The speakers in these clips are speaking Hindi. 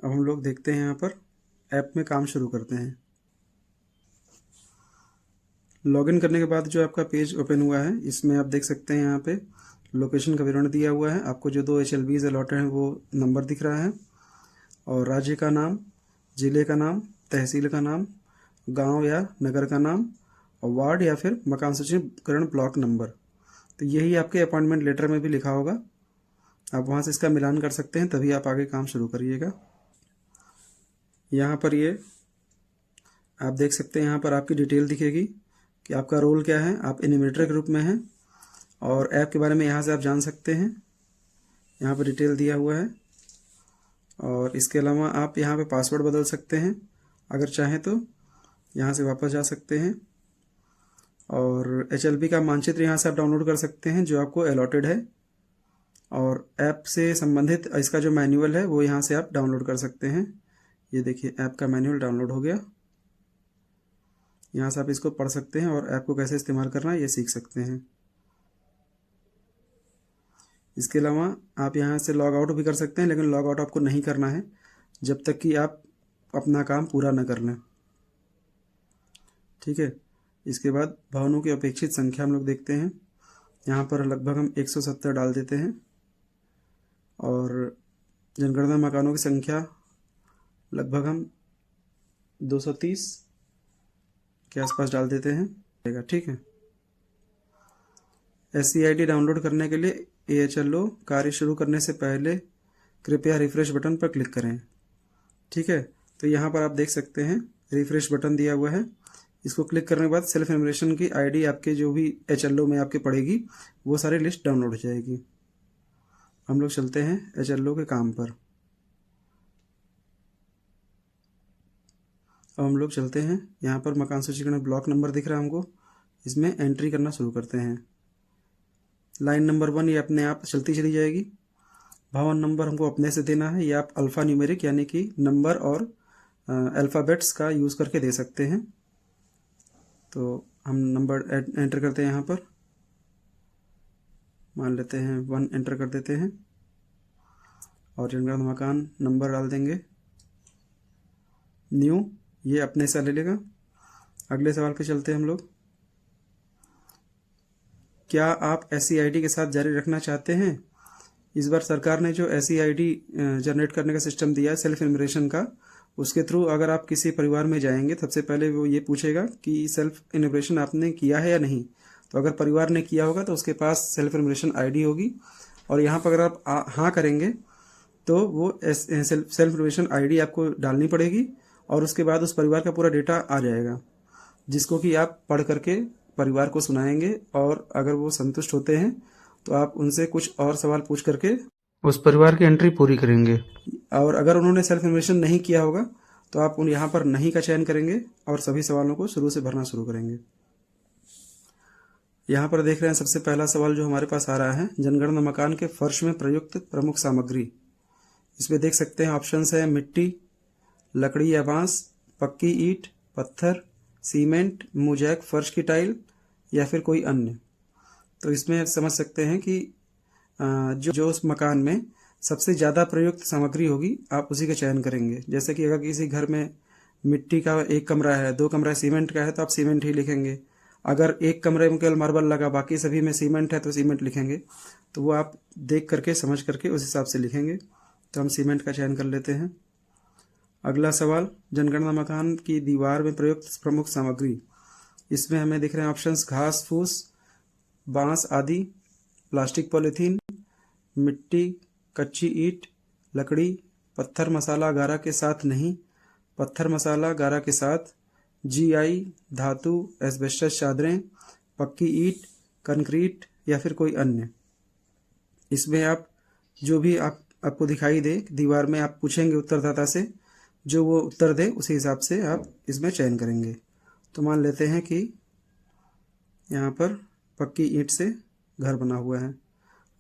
अब हम लोग देखते हैं यहाँ पर ऐप में काम शुरू करते हैं। लॉगिन करने के बाद जो आपका पेज ओपन हुआ है, इसमें आप देख सकते हैं यहाँ पे लोकेशन का विवरण दिया हुआ है। आपको जो 2 HLBs अलॉटेड हैं वो नंबर दिख रहा है, और राज्य का नाम, ज़िले का नाम, तहसील का नाम, गांव या नगर का नाम, और वार्ड या फिर मकान सूचीकरण ब्लॉक नंबर। तो यही आपके अपॉइंटमेंट लेटर में भी लिखा होगा। आप वहाँ से इसका मिलान कर सकते हैं, तभी आप आगे काम शुरू करिएगा। यहाँ पर ये आप देख सकते हैं, यहाँ पर आपकी डिटेल दिखेगी कि आपका रोल क्या है। आप एनिमेटर के रूप में हैं, और ऐप के बारे में यहाँ से आप जान सकते हैं। यहाँ पर डिटेल दिया हुआ है, और इसके अलावा आप यहाँ पे पासवर्ड बदल सकते हैं अगर चाहें तो। यहाँ से वापस जा सकते हैं, और HLB का मानचित्र यहाँ से आप डाउनलोड कर सकते हैं जो आपको अलॉटेड है, और ऐप से संबंधित इसका जो मैनुअल है वो यहाँ से आप डाउनलोड कर सकते हैं। ये देखिए, ऐप का मैनुअल डाउनलोड हो गया। यहाँ से आप इसको पढ़ सकते हैं और ऐप को कैसे इस्तेमाल करना है ये सीख सकते हैं। इसके अलावा आप यहाँ से लॉग आउट भी कर सकते हैं, लेकिन लॉग आउट आपको नहीं करना है जब तक कि आप अपना काम पूरा न कर लें। ठीक है। इसके बाद भवनों की अपेक्षित संख्या हम लोग देखते हैं। यहाँ पर लगभग हम 170 डाल देते हैं, और जनगणना मकानों की संख्या लगभग हम 230 के आसपास डाल देते हैं। ठीक है। SCID डाउनलोड करने के लिए AHLO कार्य शुरू करने से पहले कृपया रिफ्रेश बटन पर क्लिक करें। ठीक है। तो यहाँ पर आप देख सकते हैं रिफ्रेश बटन दिया हुआ है। इसको क्लिक करने के बाद सेल्फ इन्यूमरेशन की ID आपके जो भी HLO में आपके पड़ेगी वो सारी लिस्ट डाउनलोड हो जाएगी। हम लोग चलते हैं HLO के काम पर। अब हम लोग चलते हैं, यहाँ पर मकान सूचीकरण ब्लॉक नंबर दिख रहा है हमको, इसमें एंट्री करना शुरू करते हैं। लाइन नंबर 1 ये अपने आप चलती चली जाएगी। भवन नंबर हमको अपने से देना है, ये आप अल्फ़ा न्यूमेरिक यानी कि नंबर और अल्फ़ाबेट्स का यूज़ करके दे सकते हैं। तो हम नंबर एंटर करते हैं, यहाँ पर मान लेते हैं 1 एंटर कर देते हैं, और जनगणना मकान नंबर डाल देंगे न्यू, ये अपने से ले लेगा। अगले सवाल पे चलते हैं हम लोग। क्या आप SCID के साथ जारी रखना चाहते हैं? इस बार सरकार ने जो SCID जनरेट करने का सिस्टम दिया है सेल्फ इन्यूमरेशन का, उसके थ्रू अगर आप किसी परिवार में जाएंगे, सबसे पहले वो ये पूछेगा कि सेल्फ इन्यूमरेशन आपने किया है या नहीं। तो अगर परिवार ने किया होगा तो उसके पास सेल्फ इन्यूमरेशन ID होगी, और यहाँ पर अगर आप हाँ करेंगे तो वो सेल्फ इन्यूमरेशन ID आपको डालनी पड़ेगी, और उसके बाद उस परिवार का पूरा डेटा आ जाएगा, जिसको कि आप पढ़ करके परिवार को सुनाएंगे, और अगर वो संतुष्ट होते हैं तो आप उनसे कुछ और सवाल पूछ करके उस परिवार की एंट्री पूरी करेंगे। और अगर उन्होंने सेल्फ इन्फॉर्मेशन नहीं किया होगा तो आप उन यहाँ पर नहीं का चयन करेंगे और सभी सवालों को शुरू से भरना शुरू करेंगे। यहाँ पर देख रहे हैं सबसे पहला सवाल जो हमारे पास आ रहा है, जनगणना मकान के फर्श में प्रयुक्त प्रमुख सामग्री। इसमें देख सकते हैं ऑप्शंस है मिट्टी, लकड़ी या बांस, पक्की ईंट, पत्थर, सीमेंट, मोज़ेक फर्श की टाइल, या फिर कोई अन्य। तो इसमें समझ सकते हैं कि जो उस मकान में सबसे ज़्यादा प्रयुक्त सामग्री होगी आप उसी का चयन करेंगे। जैसे कि अगर किसी घर में मिट्टी का 1 कमरा है, 2 कमरा सीमेंट का है तो आप सीमेंट ही लिखेंगे। अगर 1 कमरे में केवल मार्बल लगा, बाकी सभी में सीमेंट है तो सीमेंट लिखेंगे। तो वो आप देख करके समझ करके उस हिसाब से लिखेंगे। तो हम सीमेंट का चयन कर लेते हैं। अगला सवाल, जनगणना मकान की दीवार में प्रयुक्त प्रमुख सामग्री। इसमें हमें दिख रहे हैं ऑप्शंस घास फूस, बांस आदि, प्लास्टिक पॉलीथीन, मिट्टी, कच्ची ईंट, लकड़ी, पत्थर मसाला गारा के साथ नहीं, पत्थर मसाला गारा के साथ, GI, धातु, एस्बेस्टस चादरें, पक्की ईंट, कंक्रीट, या फिर कोई अन्य। इसमें आप जो भी आपको दिखाई दे दीवार में आप पूछेंगे उत्तरदाता से, जो वो उत्तर दे उसी हिसाब से आप इसमें चयन करेंगे। तो मान लेते हैं कि यहाँ पर पक्की ईंट से घर बना हुआ है।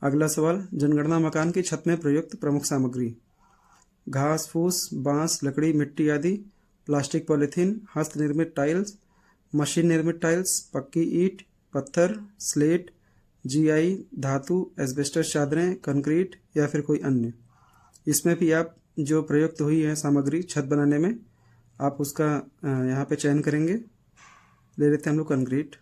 अगला सवाल, जनगणना मकान की छत में प्रयुक्त प्रमुख सामग्री। घास फूस, बांस, लकड़ी, मिट्टी आदि, प्लास्टिक पॉलीथीन, हस्त निर्मित टाइल्स, मशीन निर्मित टाइल्स, पक्की ईंट, पत्थर, स्लेट, GI, धातु, एस्बेस्टस चादरें, कंक्रीट, या फिर कोई अन्य। इसमें भी आप जो प्रयुक्त हुई है सामग्री छत बनाने में, आप उसका यहाँ पे चयन करेंगे। ले लेते हैं हम लोग कंक्रीट।